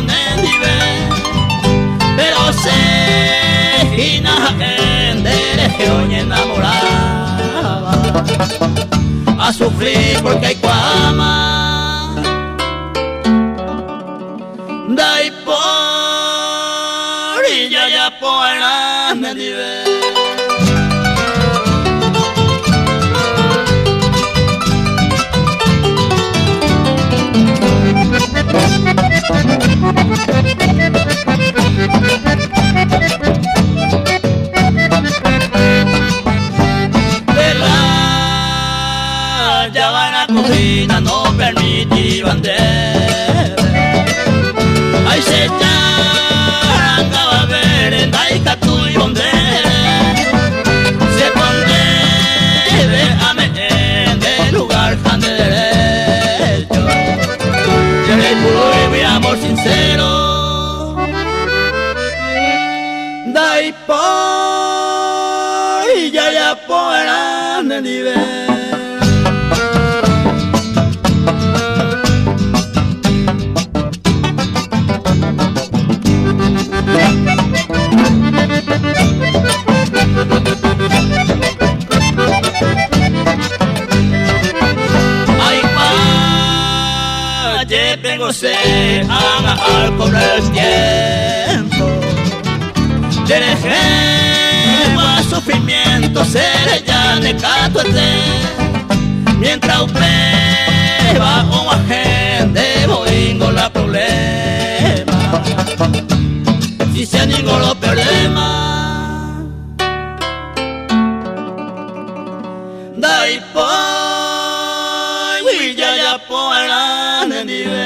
nive pero se hina endere oñe enamoraba a sufrir porque hay cuama dai por y ya por nive. De la llagana cocina no permitían de ay se charangaba ver en daika tu y donde se pone a meter de lugar tan derecho yo le pude mi amor sincero dai por y ya por nivel. Ay pa ye tengo se haga al cobrar el tiempo deje más sufrimiento seré ya de catuete mientras usted va con la gente voy con la problema si se ninguno los problemas dai poi ya por nivel.